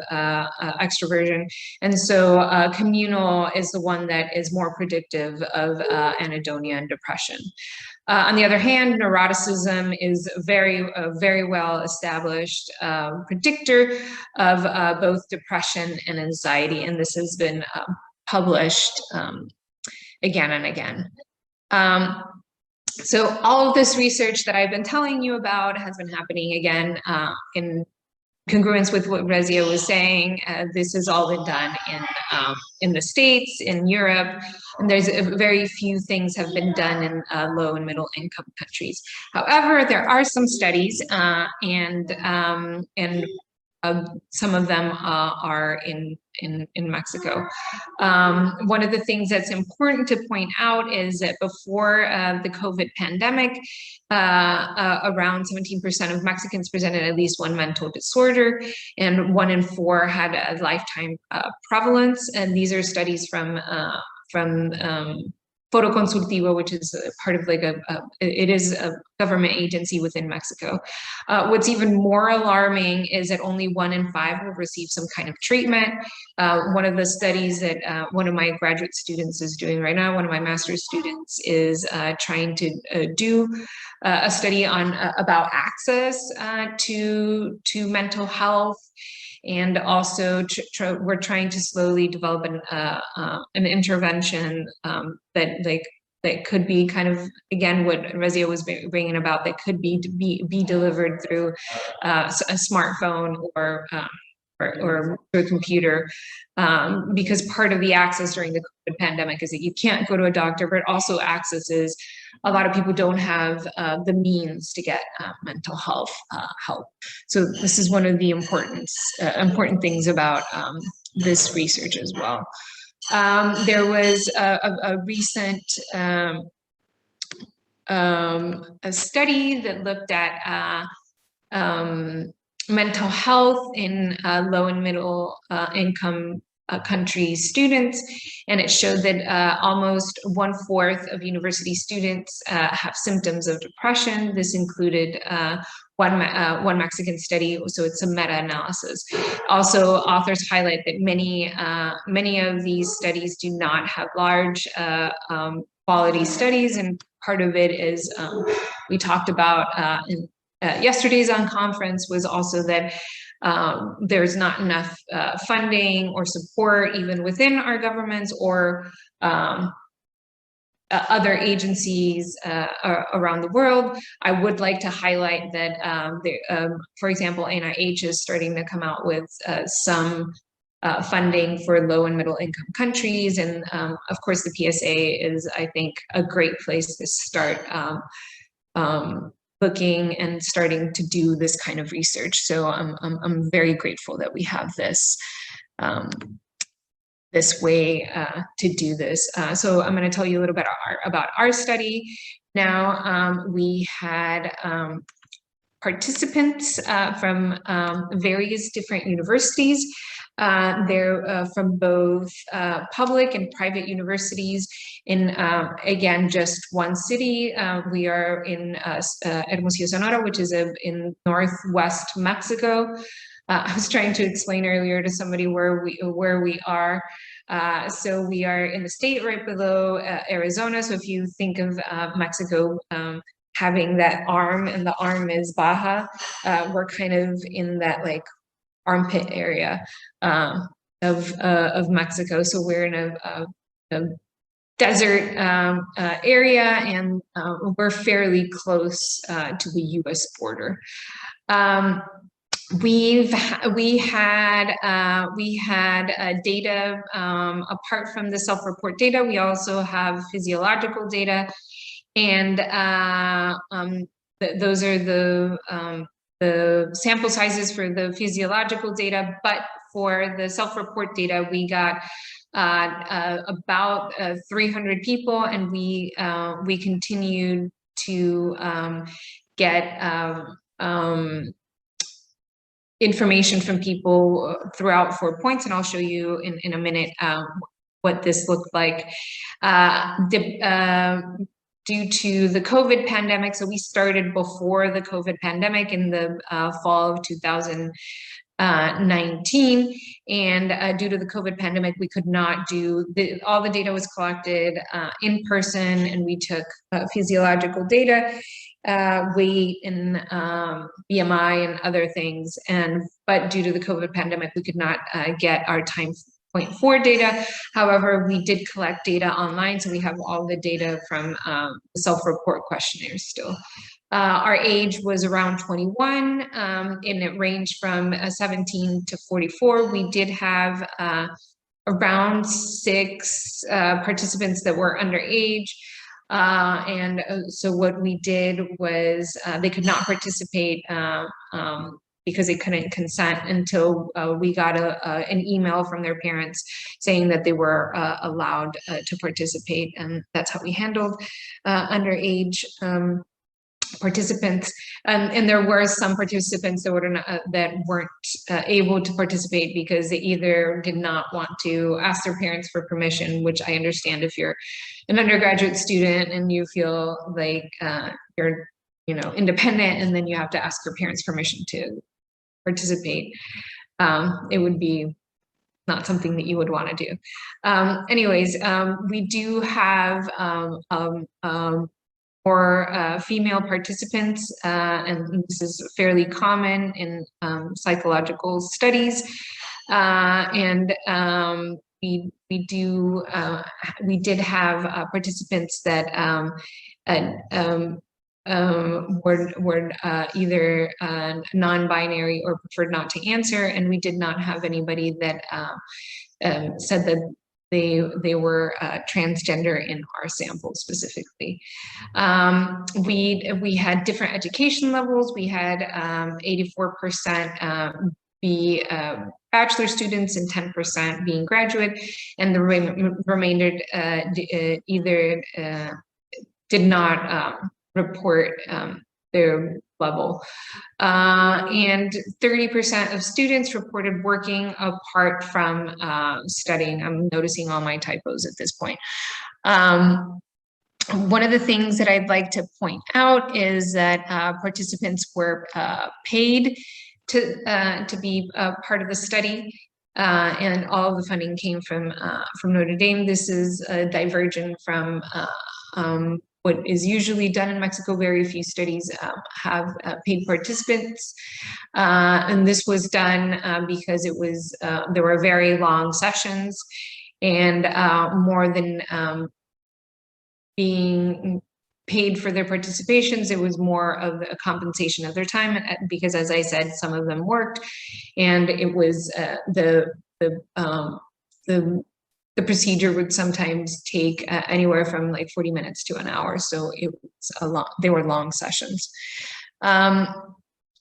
extroversion. And so communal is the one that is more predictive of anhedonia and depression. On the other hand, neuroticism is a very well established predictor of both depression and anxiety, and this has been published again and again. So all of this research that I've been telling you about has been happening again in congruence with what Razieh was saying. This has all been done in the States, in Europe, and there's very few things have been done in low and middle income countries. However, there are some studies, and some of them are in Mexico. One of the things that's important to point out is that before the COVID pandemic, around 17% of Mexicans presented at least one mental disorder, and 1 in 4 had a lifetime prevalence. And these are studies from Fotoconsultivo, which is a part of like it is a government agency within Mexico. What's even more alarming is that only 1 in 5 will receive some kind of treatment. One of the studies that one of my graduate students is doing right now, one of my master's students is trying to do a study on about access to mental health. And also we're trying to slowly develop an intervention that could be kind of, again, what Razieh was bringing about, that could be delivered through a smartphone or through a computer, because part of the access during the COVID pandemic is that you can't go to a doctor, but also accesses, a lot of people don't have the means to get mental health help. So this is one of the important things about this research as well. There was a recent a study that looked at mental health in low and middle income country students, and it showed that almost 1/4 of university students have symptoms of depression. This included one Mexican study, so it's a meta-analysis. Also, authors highlight that many of these studies do not have large quality studies, and part of it is we talked about in yesterday's conference was also that there's not enough funding or support even within our governments or other agencies around the world. I would like to highlight that, for example, NIH is starting to come out with some funding for low and middle income countries. And of course, the PSA is, I think, a great place to start looking and starting to do this kind of research. So I'm very grateful that we have this this way to do this. So I'm going to tell you a little bit about our study. Now, we had participants from various different universities. They're from both public and private universities in, again, just one city. We are in Hermosillo, Sonora, which is in northwest Mexico. I was trying to explain earlier to somebody where we are. So we are in the state right below Arizona. So if you think of Mexico having that arm, and the arm is Baja, we're kind of in that like armpit area of Mexico. So we're in a desert area, and we're fairly close to the U.S. border. We had data apart from the self-report data. We also have physiological data, and those are the sample sizes for the physiological data. But for the self-report data, we got about 300 people, and we continued to get information from people throughout 4 points, and I'll show you in a minute what this looked like. Due to the COVID pandemic, so we started before the COVID pandemic in the fall of 2019, and due to the COVID pandemic, we could not do, all the data was collected in person, and we took physiological data, weight and BMI and other things, but due to the COVID pandemic, we could not get our time point 4 data. However, we did collect data online, so we have all the data from the self-report questionnaire still. Our age was around 21, and it ranged from 17 to 44. We did have around 6 participants that were underage. So what we did was they could not participate because they couldn't consent until we got an email from their parents saying that they were allowed to participate, and that's how we handled underage participants, and there were some participants that weren't able to participate because they either did not want to ask their parents for permission, which I understand if you're an undergraduate student and you feel like you're independent, and then you have to ask your parents permission to participate. It would be not something that you would want to do. Anyways, we do have more female participants, and this is fairly common in psychological studies. We did have participants that were either non-binary or preferred not to answer, and we did not have anybody that said that they were transgender in our sample specifically. We had different education levels. We had 84% be bachelor students and 10% being graduate, and the remainder either did not report their level. And 30% of students reported working apart from studying. I'm noticing all my typos at this point. One of the things that I'd like to point out is that participants were paid to be part of the study, and all of the funding came from Notre Dame. This is a diversion from what is usually done in Mexico. Very few studies have paid participants, and this was done because it was there were very long sessions, and more than being paid for their participations, it was more of a compensation of their time, because, as I said, some of them worked, and it was the procedure would sometimes take anywhere from like 40 minutes to an hour. So it was they were long sessions.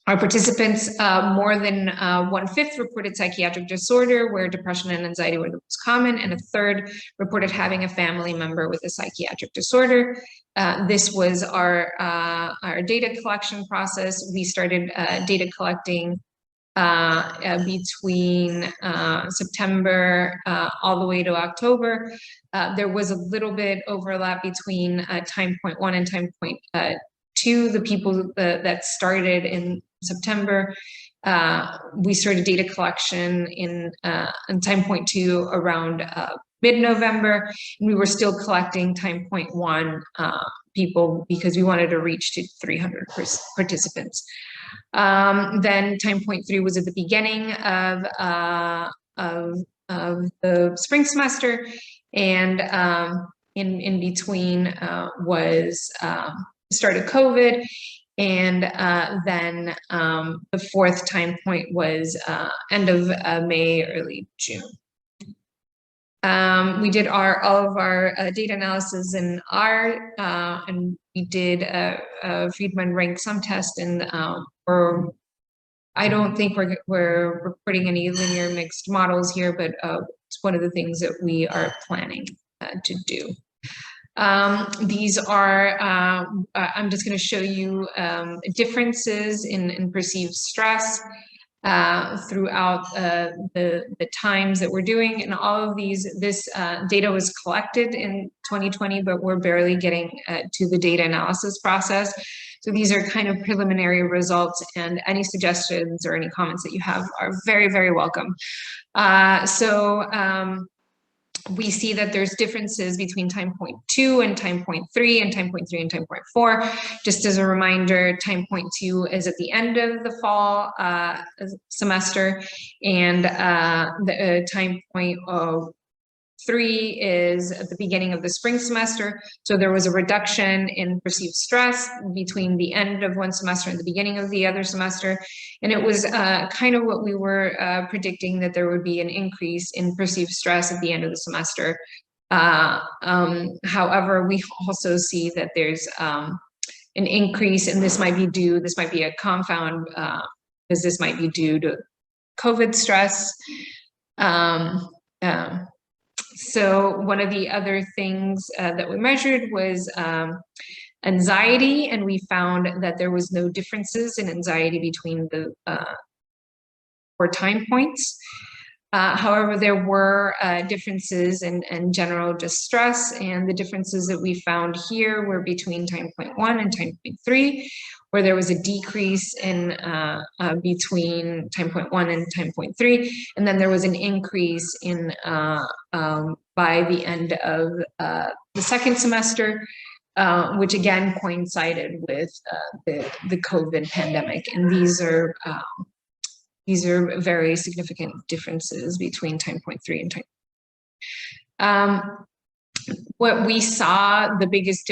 Our participants, more than 1/5 reported psychiatric disorder, where depression and anxiety were the most common, and 1/3 reported having a family member with a psychiatric disorder. This was our data collection process. We started data collecting between September all the way to October. There was a little bit overlap between time point 1 and time point 2. The people that started in September, we started data collection in time point 2 around mid-November, and we were still collecting time point 1 people because we wanted to reach to 300 participants. Then time point 3 was at the beginning of the spring semester, and in between was start of COVID, and then the 4th time point was end of May, early June. We did all of our data analysis in R, and we did a Friedman rank sum test, and I don't think we're reporting any linear mixed models here, but it's one of the things that we are planning to do. These are, I'm just going to show you differences in perceived stress throughout the times that we're doing. And all of this data was collected in 2020, but we're barely getting to the data analysis process. So these are kind of preliminary results, and any suggestions or any comments that you have are very, very welcome. We see that there's differences between time point 2 and time point 3, and time point 3 and time point 4. Just as a reminder, time point 2 is at the end of the fall semester, and the time point 3 is at the beginning of the spring semester. So there was a reduction in perceived stress between the end of one semester and the beginning of the other semester. And it was kind of what we were predicting, that there would be an increase in perceived stress at the end of the semester. However, we also see that there's an increase, and this might be a confound, because this might be due to COVID stress. So one of the other things that we measured was anxiety, and we found that there was no differences in anxiety between the 4 time points. However, there were differences in general distress, and the differences that we found here were between time point 1 and time point 3, where there was a decrease in between time point 1 and time point 3, and then there was an increase in by the end of the second semester, which again coincided with the COVID pandemic, and these are very significant differences between time point 3 and time. What we saw the biggest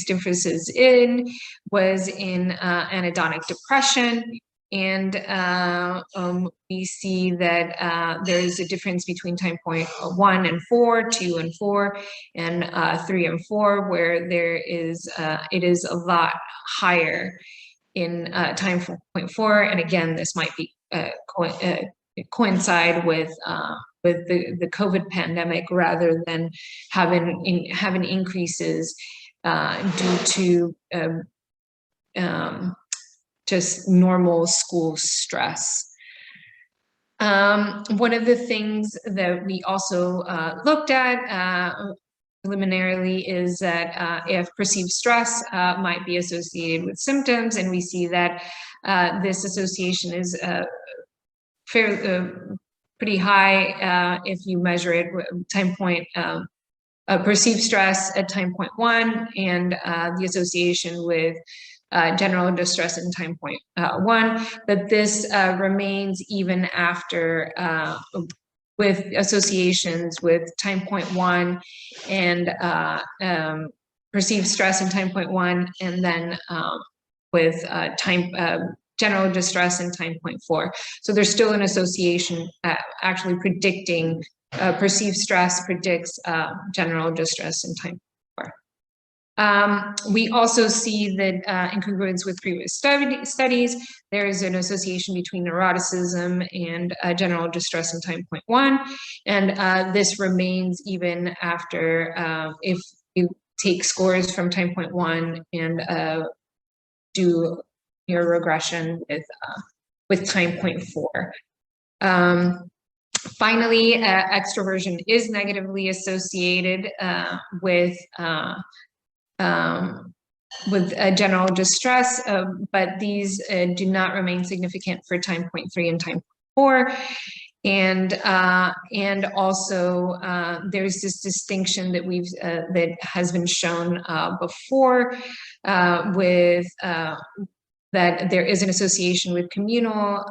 differences in was in anhedonic depression, and we see that there is a difference between time point 1 and 4, 2 and 4, and 3 and 4, where there is it is a lot higher in time point 4, and again, this might be coincide with the COVID pandemic rather than having increases due to just normal school stress. One of the things that we also looked at preliminarily is that if perceived stress might be associated with symptoms, and we see that this association is pretty high if you measure it time point perceived stress at time point 1, and the association with general distress in time point 1, but this remains even after with associations with time point 1 and perceived stress in time point 1, and then with general distress in time point 4. So there's still an association actually predicting perceived stress predicts general distress in time point 4. We also see that in congruence with previous studies, there is an association between neuroticism and general distress in time point 1, and this remains even after if you take scores from time point 1 and do your regression with time point 4. Finally, extroversion is negatively associated with general distress, but these do not remain significant for time point 3 and time point 4. And also there's this distinction that that has been shown before with that there is an association with communal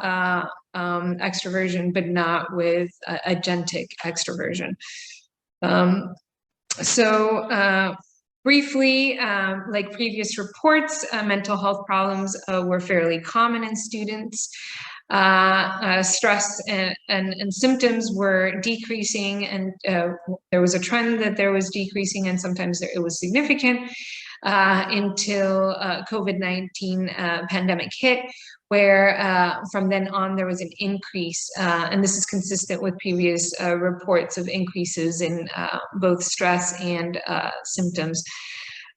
extroversion, but not with agentic extroversion. Briefly, like previous reports, mental health problems were fairly common in students. Stress and symptoms were decreasing, and there was a trend that there was decreasing, and sometimes it was significant until COVID-19 pandemic hit, where from then on there was an increase, and this is consistent with previous reports of increases in both stress and symptoms.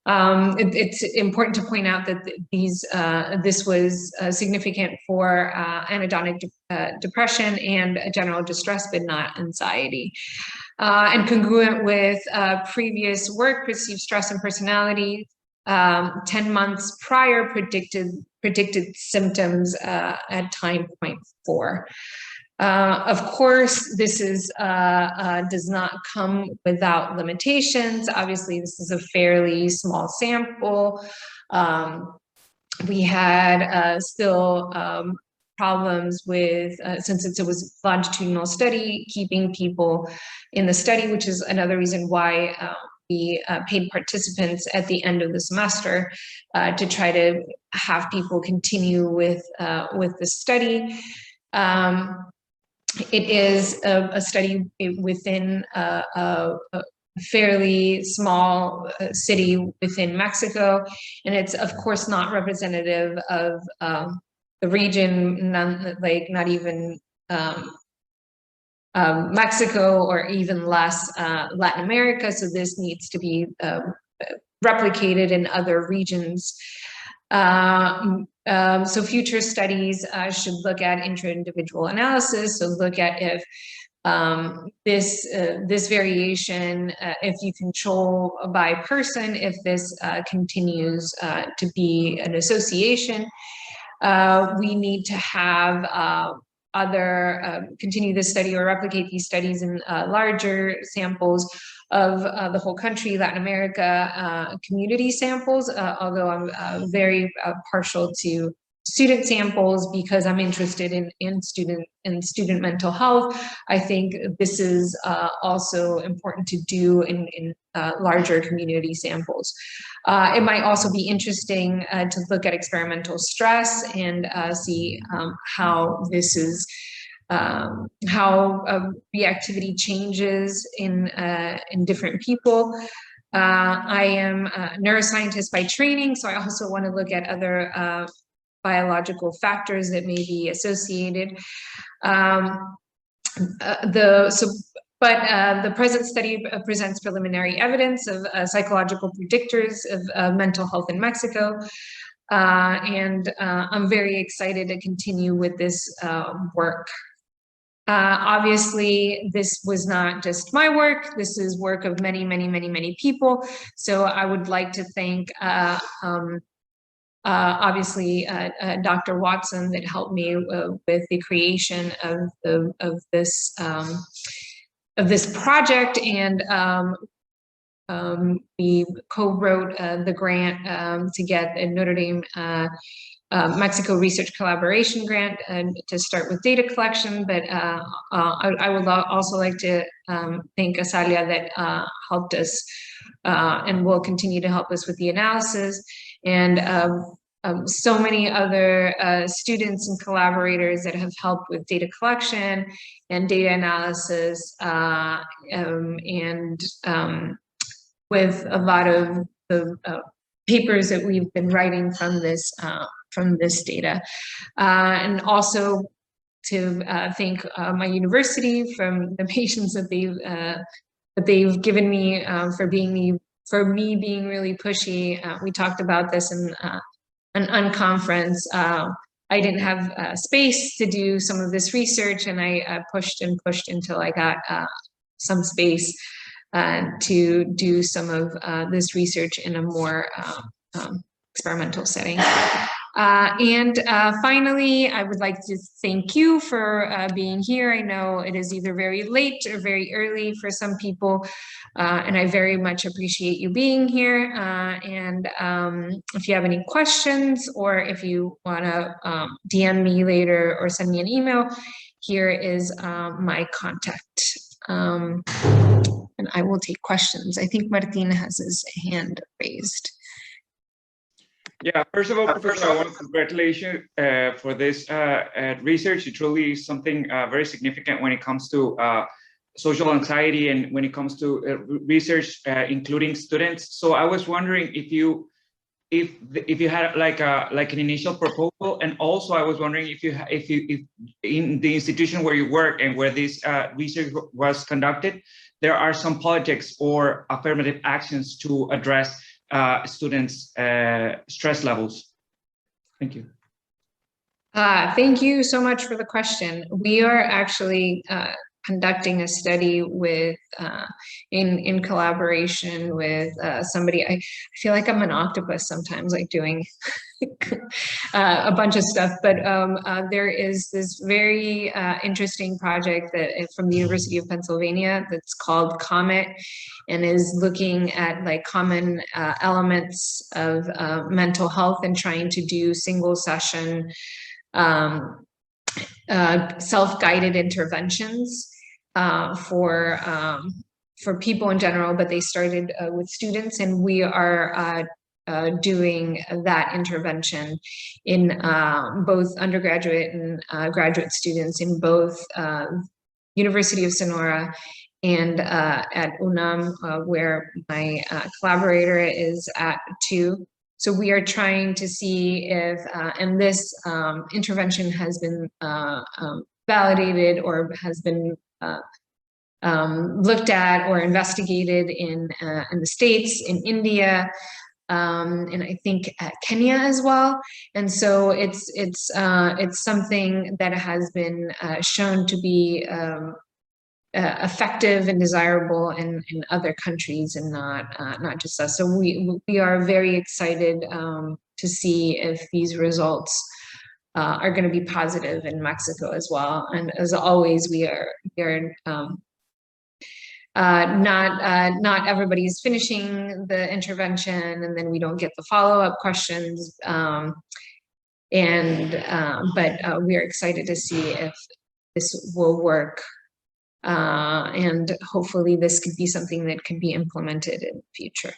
It's important to point out that this was significant for anhedonic depression and general distress, but not anxiety. And congruent with previous work, perceived stress and personality 10 months prior predicted symptoms at time point 4. Of course, this is does not come without limitations. Obviously, this is a fairly small sample. We had still problems with, since it was a longitudinal study, keeping people in the study, which is another reason why we paid participants at the end of the semester to try to have people continue with the study. It is a study within a fairly small city within Mexico, and it's of course not representative of the region, not even Mexico, or even less Latin America. So this needs to be replicated in other regions. So future studies should look at intra-individual analysis, so look at if this variation, if you control by person, if this continues to be an association. We need to have continue this study or replicate these studies in larger samples of the whole country, Latin America, community samples, although I'm very partial to student samples because I'm interested in student mental health. I think this is also important to do in larger community samples. It might also be interesting to look at experimental stress and see how this is how reactivity changes in different people. I am a neuroscientist by training, so I also want to look at other biological factors that may be associated. The present study presents preliminary evidence of psychological predictors of mental health in Mexico. And I'm very excited to continue with this work. Obviously, this was not just my work. This is work of many, many, many, many people. So I would like to thank obviously Dr. Watson that helped me with the creation of this project, and we co-wrote the grant to get a Notre Dame Mexico Research Collaboration Grant to start with data collection. But I would also like to thank Azalea that helped us and will continue to help us with the analysis, and so many other students and collaborators that have helped with data collection and data analysis, and with a lot of the papers that we've been writing from this data. And also to thank my university from the patience that they've given me for me being really pushy. We talked about this in an unconference. I didn't have space to do some of this research, and I pushed and pushed until I got some space to do some of this research in a more experimental setting. And finally, I would like to thank you for being here. I know it is either very late or very early for some people, and I very much appreciate you being here. And if you have any questions, or if you want to DM me later or send me an email, here is my contact. And I will take questions. I think Martin has his hand raised. Yeah, first of all, Professor, I want to congratulate you for this research. It truly is something very significant when it comes to social anxiety and when it comes to research, including students. So I was wondering if you had like an initial proposal, and also I was wondering if in the institution where you work and where this research was conducted, there are some projects or affirmative actions to address students' stress levels. Thank you. Thank you so much for the question. We are actually conducting a study with in collaboration with somebody. I feel like I'm an octopus sometimes, like doing a bunch of stuff, but there is this very interesting project that from the University of Pennsylvania that's called COMET, and is looking at like common elements of mental health and trying to do single session self-guided interventions for people in general, but they started with students, and we are doing that intervention in both undergraduate and graduate students in both University of Sonora and at UNAM, where my collaborator is at too. So we are trying to see if, and this intervention has been validated or has been looked at or investigated in the States, in India, and I think Kenya as well. And so it's something that has been shown to be effective and desirable in other countries, and not just us. So we are very excited to see if these results are going to be positive in Mexico as well. And as always, we are not everybody's finishing the intervention, and then we don't get the follow-up questions. But we are excited to see if this will work. And hopefully this could be something that can be implemented in the future.